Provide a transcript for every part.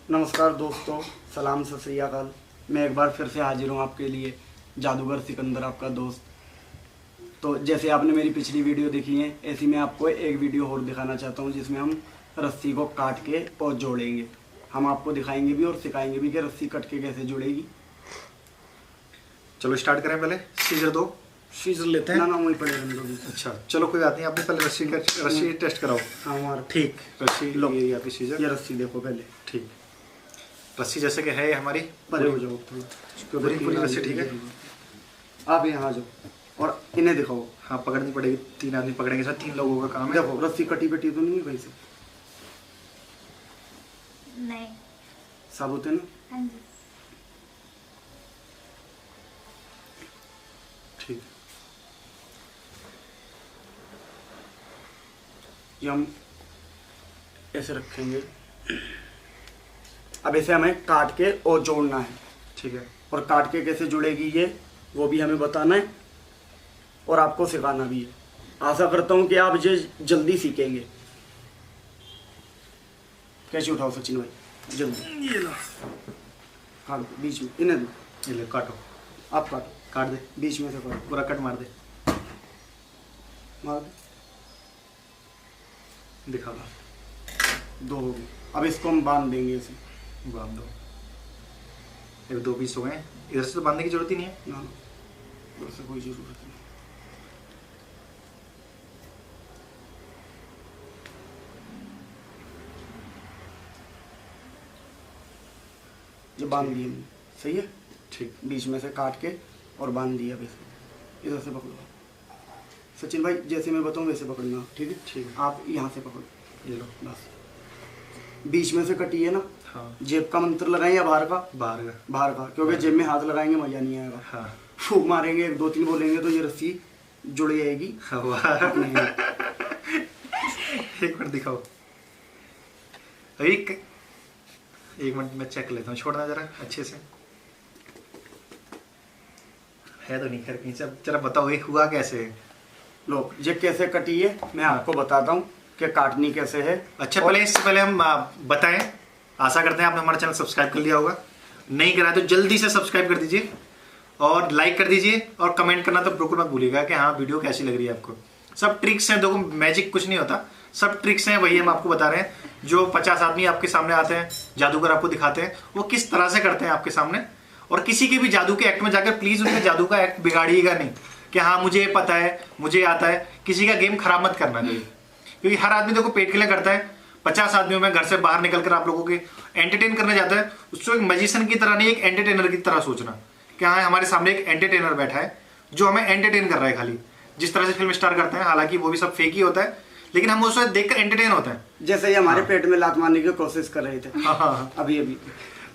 नमस्कार दोस्तों, सलाम सत श्री अकाल। मैं एक बार फिर से हाजिर हूँ आपके लिए, जादूगर सिकंदर आपका दोस्त। तो जैसे आपने मेरी पिछली वीडियो देखी है, ऐसी मैं आपको एक वीडियो और दिखाना चाहता हूँ जिसमें हम रस्सी को काट के और जोड़ेंगे। हम आपको दिखाएंगे भी और सिखाएंगे भी कि रस्सी कट के कैसे जुड़ेगी। चलो स्टार्ट करें। पहले सीजर दो, सीजर लेते हैं ना वही पड़ेगा हम लोग। अच्छा चलो कोई बात नहीं, आपने पहले रस्सी टेस्ट कराओ। हाँ हमारा ठीक, रस्सी लो, ये आपकी सीजर। ये रस्सी देखो पहले। ठीक, रस्सी जैसे कि है हमारी, परे हो जाओ थोड़ा, पूरी रस्सी ठीक है। आप यहाँ आ जाओ और इन्हें दिखाओ। हाँ पकड़नी पड़ेगी, 3 आदमी पकड़ेंगे सर, 3 लोगों का काम है। देखो रस्सी कटी बेटी तो नहीं है कहीं से? नहीं, साबुत है ना? हाँ जी। ठीक, ये हम ऐसे रखेंगे। अब ऐसे हमें काट के और जोड़ना है। ठीक है। और काट के कैसे जुड़ेगी ये वो भी हमें बताना है और आपको सिखाना भी है। आशा करता हूँ कि आप ये जल्दी सीखेंगे। कैसे उठाओ सचिन भाई, जल्दी। ये लो, काट दो बीच में, इन्हें दो। ये ले काटो, आप काटो, काट दे, बीच में से काटो, पूरा कट मार दे, मार दो। दिखा दो। 2 हो गए। अब इसको हम बांध देंगे ऐसे। बांध दो, ये 2 पीस हो गए। इधर से तो बांधने की जरूरत ही नहीं है। ना वैसे कोई जरूरत नहीं। ये बांध दिए हमने, सही है। ठीक, बीच में से काट के और बांध दिया। वैसे इधर से पकड़ो सचिन भाई, जैसे मैं बताऊँ वैसे पकड़ना, ठीक है। ठीक है। आप यहाँ से पकड़ो, ये लो। बस बीच में से कटी है ना। हाँ, जेब का मंत्र लगाएं या बाहर का? बाहर का। बाहर का, क्योंकि जेब में हाथ लगाएंगे मजा नहीं आएगा। हाँ, फूक मारेंगे 1 2 3 बोलेंगे तो ये रस्सी जुड़ जाएगी। अपने एक मिनट दिखाओ, एक मिनट में चेक लेता हूँ, छोड़ना जरा अच्छे से। है तो नहीं खैर कहीं से। अब जरा बताओ ये हुआ कैसे है? लो, ये कैसे कटी है मैं आपको बताता हूँ कि काटनी कैसे है। अच्छा पहले इससे पहले हम बताएं, आशा करते हैं आपने हमारा चैनल सब्सक्राइब कर लिया होगा। नहीं करा तो जल्दी से सब्सक्राइब कर दीजिए और लाइक कर दीजिए और कमेंट करना तो बिल्कुल मत भूलिएगा कि हाँ वीडियो कैसी लग रही है आपको। सब ट्रिक्स हैं, देखो मैजिक कुछ नहीं होता, सब ट्रिक्स हैं, वही हम आपको बता रहे हैं। जो 50 आदमी आपके सामने आते हैं, जादूगर आपको दिखाते हैं, वो किस तरह से करते हैं आपके सामने। और किसी के भी जादू के एक्ट में जाकर प्लीज उनके जादू का एक्ट बिगाड़िएगा नहीं कि हाँ मुझे पता है, मुझे आता है। किसी का गेम खराब मत करना चाहिए, क्योंकि हर आदमी देखो पेट के लिए करता है। 50 आदमियों में घर से बाहर निकलकर आप लोगों के एंटरटेन करने जाता है, उसको एक मैजिशियन की तरह नहीं, एक एंटरटेनर की तरह सोचना कि हाँ हमारे सामने एक एंटरटेनर बैठा है जो हमें एंटरटेन कर रहा है। खाली जिस तरह से फिल्म स्टार करते हैं, हालांकि वो भी सब फेक ही होता है, लेकिन हम उसे देखकर एंटरटेन होते हैं। जैसे ये हमारे पेट में लात मारने की कोशिश कर रहे थे। हाँ। अभी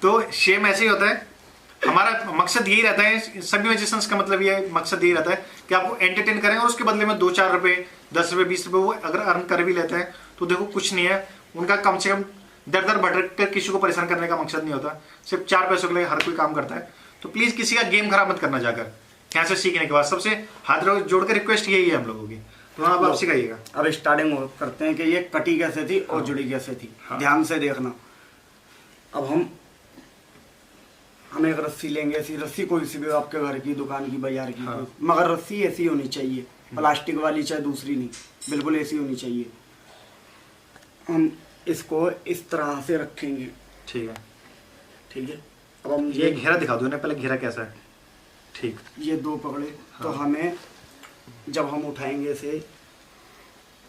तो सेम ऐसे ही होता है। हमारा मकसद यही रहता है, सभी मैजिशियंस का मतलब ये मकसद यही रहता है कि आपको एंटरटेन करें और उसके बदले में 2-4 रुपए, 10 रुपए, 20 रुपए वो अगर अर्न कर भी लेते हैं तो देखो कुछ नहीं है उनका। कम से कम दर भटक कर किसी को परेशान करने का मकसद नहीं होता, सिर्फ 4 पैसों के लिए हर कोई काम करता है। तो प्लीज किसी का गेम खराब मत करना जाकर। यहाँ से सीखने के बाद सबसे हाथ जोड़कर रिक्वेस्ट यही है हम लोगों की, तो हाँ आप सिखाइएगा। अब स्टार्टिंग करते हैं कि ये कटी कैसे थी और जुड़ी कैसे थी। ध्यान से देखना। अब हम एक रस्सी लेंगे, ऐसी रस्सी कोई सी भी आपके घर की, दुकान की, बाजार की, मगर रस्सी ऐसी होनी चाहिए, प्लास्टिक वाली चाहे दूसरी नहीं, बिल्कुल ऐसी होनी चाहिए। हम इसको इस तरह से रखेंगे। ठीक है। ठीक है। अब हम ये घेरा दिखा दो ना पहले, घेरा कैसा है। ठीक, ये 2 पकड़े तो हमें जब हम उठाएंगे ऐसे,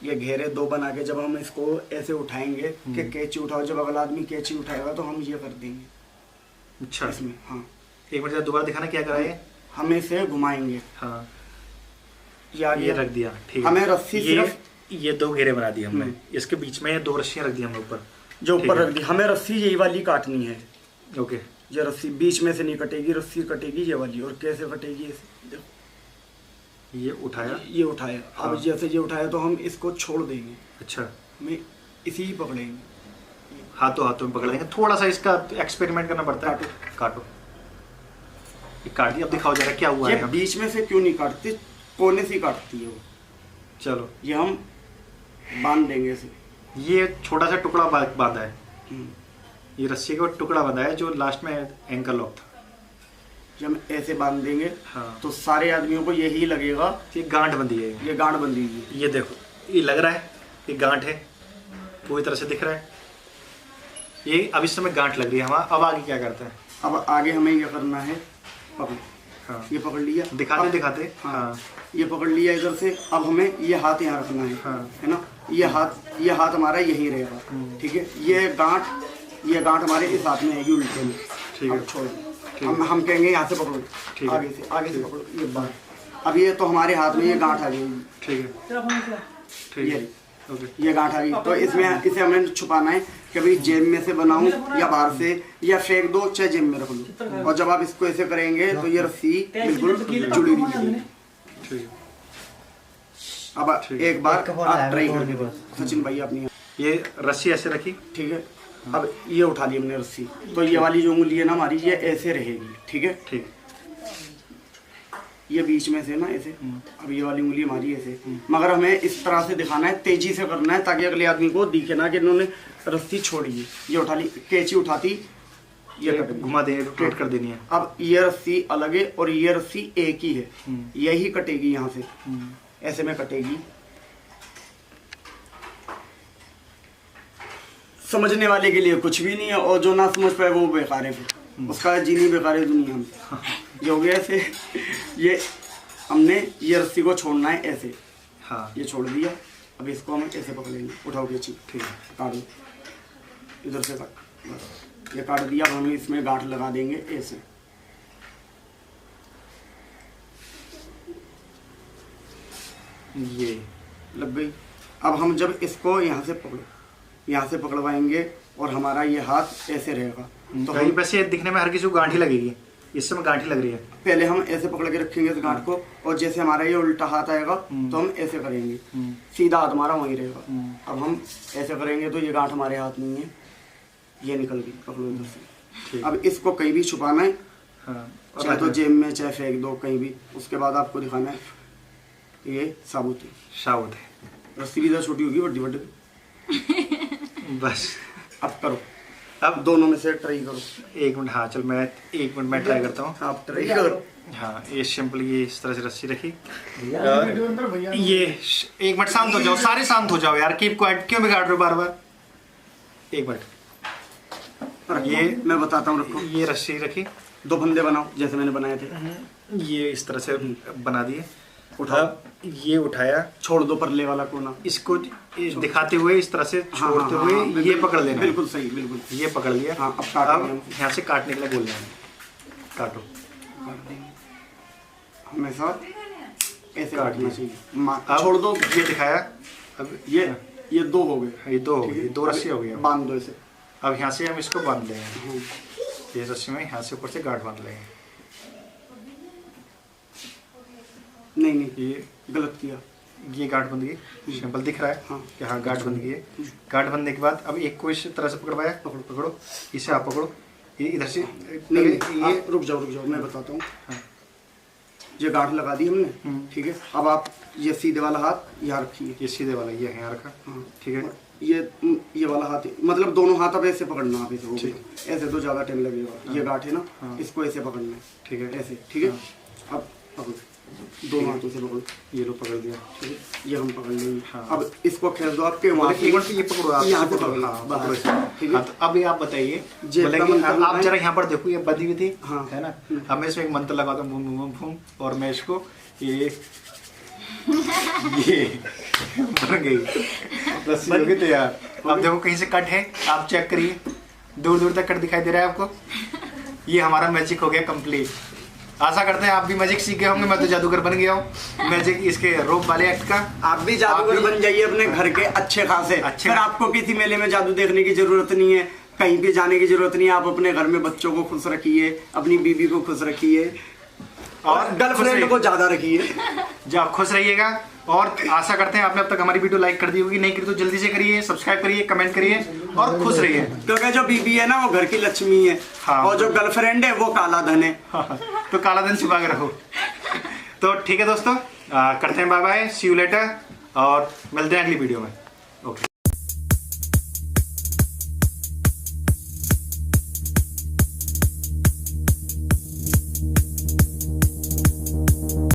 ये घेरे 2 बना के जब हम इसको ऐसे उठाएंगे कि कैची उठाओ, जब अगला आदमी कैची उठाएगा तो हम ये कर देंगे। अच्छा इसमें हाँ, एक मिनट दोबारा दिखाना क्या कराए। हम इसे घुमाएंगे। हाँ ये रख दिया। ठीक, हमें रस्सी ये 2 घेरे बना दिए हमने, इसके बीच में 2 रस्सियां रख दी हमने ऊपर, जो ऊपर रख दी। हमें रस्सी यही वाली काटनी है। ओके। ये रस्सी बीच में से नहीं कटेगी, रस्सी कटेगी ये वाली। और कैसे कटेगी ऐसे देखो, ये उठाया, ये उठाया। अब जैसे ये उठाया तो हम इसको छोड़ देंगे। अच्छा हमें इसी ही पकड़ेंगे, हाथों में पकड़ लेंगे। थोड़ा सा इसका एक्सपेरिमेंट करना पड़ता है। काटो, ये काट दिया। अब दिखाओ जरा क्या हुआ ये है। बीच में से क्यों नहीं काटती, कोने से काटती है वो। चलो ये हम बांध देंगे इसे। ये छोटा सा टुकड़ा बांधा है, ये रस्सी का टुकड़ा बंधा है जो लास्ट में एंकल लॉक था। जब हम ऐसे बांध देंगे हाँ। तो सारे आदमियों को यही लगेगा ये गांठ बंधी है। ये गांठ बंधी हुई है। ये देखो, ये लग रहा है ये गांठ है, पूरी तरह से दिख रहा है। ये अब इस समय गांठ लग रही है हमारा। अब आगे क्या करते हैं? अब आगे हमें ये करना है, पकड़। हाँ। ये पकड़ लिया, दिखाते। हाँ। ये पकड़ लिया इधर से। अब हमें ये हाथ यहाँ रखना है। हाँ। है ना, ये हाथ हमारा यही रहेगा। ठीक है, ये गांठ हमारे इस हाथ में आएगी उल्टे में। ठीक है, छोड़। हम कहेंगे यहाँ से पकड़ो, आगे से पकड़ो, ये बात। अब ये तो हमारे हाथ में ये गांठ आ गई। ठीक है, ये ये गांठ आ गई। तो इसे हमें छुपाना है कि भाई जेब में से बनाऊं या बाहर से, या फेंक दो चाहे जेब में रख लो। और जब आप इसको ऐसे करेंगे तो ये रस्सी बिल्कुल जुड़ी हुई है। ठीक है। अब एक बार आप ट्राई कर दो सचिन भाई अपनी। ये रस्सी ऐसे रखी, ठीक है। अब ये उठा ली हमने रस्सी, तो ये वाली जो उंगली है ना हमारी, ये ऐसे रहेगी। ठीक है, ठीक। ये बीच में से ना ऐसे। अब ये वाली उंगली हमारी ऐसे, मगर हमें इस तरह से दिखाना है, तेजी से करना है, ताकि अगले आदमी को दिखे ना कि इन्होंने रस्सी छोड़ी है। ये उठा ली, कैंची उठाती, ये घुमा देनी, रोटेट कर देनी है। अब ये रस्सी अलग है और ये रस्सी एक ही है, यही कटेगी यहाँ से, ऐसे में कटेगी। समझने वाले के लिए कुछ भी नहीं है, और जो ना समझ पाए वो बेकार है, फिर उसका जीनी बेकार है दुनिया में। ये हो गया ऐसे। ये हमने ये रस्सी को छोड़ना है ऐसे। हाँ। ये छोड़ दिया। अब इसको हम ऐसे पकड़ेंगे, उठाओ कैंची। ठीक है, काट दो, इधर से काट, बस ये काट दिया। अब हम इसमें गांठ लगा देंगे ऐसे। ये लग गई। अब हम जब इसको यहाँ से पकड़वाएंगे और हमारा ये हाथ ऐसे रहेगा, तो हम वैसे दिखने में हर किसी को गांठी लगेगी, इस समय गांठी लग रही है। पहले हम ऐसे पकड़ के रखेंगे इस गांठ को, और जैसे हमारा ये उल्टा हाथ आएगा तो हम ऐसे करेंगे, सीधा हाथ हमारा वहीं रहेगा। अब हम ऐसे करेंगे तो ये गांठ हमारे हाथ नहीं है, ये निकल गई, पकड़ो इधर से। अब इसको कहीं भी छुपाना है, चाहे तो जेब में, चाहे फेंक दो कहीं भी। उसके बाद आपको दिखाना है ये साबुत है। रस्सी भी इधर छोटी होगी, बड़ी बड़ी। बस अब करो, अब दोनों में से ट्राई करो। 1 मिनट। हाँ चल, मैं 1 मिनट में ट्राई करता हूँ। आप ट्राई करो। हाँ, ये सिंपल ये इस तरह से रस्सी रखी। ये 1 मिनट, शांत हो जाओ, सारे शांत हो जाओ यार, कीप क्वाइट, क्यों बिगाड़ रहे हो बार बार। 1 मिनट। ये मैं बताता हूँ, रखो। ये रस्सी रखी, 2 फंदे बनाओ जैसे मैंने बनाए थे। ये इस तरह से बना दिए। उठाओ, ये उठाया, छोड़ दो परले वाला कोना, इसको दिखाते हुए इस तरह से छोड़ते हुए ये पकड़ लेना। बिल्कुल सही, बिल्कुल ये पकड़ लिया। हाँ, अब काटो। यहाँ से काटने के लिए बोल रहे हैं, काटो। हमेशा ऐसे काटना चाहिए। अब छोड़ दो, ये दिखाया। अब ये 2 हो गए, ये 2 हो गए, 2 रस्सी हो गई। बांध दो इसे। अब यहाँ से हम इसको बांध लेंगे, ये रस्सी में यहाँ से ऊपर से गांठ बांध लेंगे। नहीं, ये गलत किया। ये गांठ बंद गई, सिंपल दिख रहा है। हाँ। कि हाँ गांठ बंद गई है। गांठ बंधने के बाद अब एक को इस तरह से पकड़वाया, पकड़ो, इसे आप पकड़ो, ये इधर से। नहीं, ये रुक जाओ, मैं बताता हूँ। हाँ। ये गांठ लगा दी हमने, ठीक है। अब आप ये सीधे वाला हाथ यहाँ रखिए, ये सीधे वाला ये यहाँ रखा। हाँ, ठीक है। ये वाला हाथ, मतलब दोनों हाथ अब ऐसे पकड़ना, आप ऐसे ऐसे तो ज़्यादा टाइम लगेगा। ये गांठ है ना, इसको ऐसे पकड़ना है, ठीक है, ऐसे, ठीक है। अब पकड़ो, दोनों हाथों से पकड़ो। ये लो पकड़ दिया, ठीक है, ये हम पकड़ लेंगे। हाँ। अब इसको खेल दो आपके वहाँ, ये पकड़ो आप, यहाँ से पकड़ो। हाँ, ठीक है। तो अब ये आप बताइए, आप जरा यहाँ पर देखो, ये बंधी हुई थी, है ना। अब मैं इसमें एक मंत्र लगाता हूँ, बूम बूम बूम, और मैं इसको ये बन गई रस्सी हो गई तैयार। अब देखो कहीं से कट है, आप चेक करिए, दूर दूर तक कट दिखाई दे रहा है आपको। ये हमारा मैजिक हो गया कंप्लीट। आशा करते हैं आप भी मैजिक सीख गए होंगे। मैं तो जादूगर बन गया हूँ मैजिक इसके रोप वाले एक्ट का। आप भी जादूगर बन जाइए अपने घर के अच्छे खासे। फिर आपको किसी मेले में जादू देखने की जरूरत नहीं है, कहीं भी जाने की जरूरत नहीं है। आप अपने घर में बच्चों को खुश रखिए, अपनी बीवी को खुश रखिए, और गर्लफ्रेंड को ज्यादा रखिए। जब आप खुश रहिएगा। और आशा करते हैं आपने अब तक हमारी वीडियो लाइक कर दी होगी, नहीं करी तो जल्दी से करिए, सब्सक्राइब करिए, कमेंट करिए और खुश रहिए। क्योंकि जो बीवी है ना वो घर की लक्ष्मी है। हाँ। और जो गर्लफ्रेंड है वो काला धन है। हाँ। तो काला धन छुपा के रखो। तो ठीक है दोस्तों, करते हैं bye bye, see you later, और मिलते हैं अगली वीडियो में। ओके।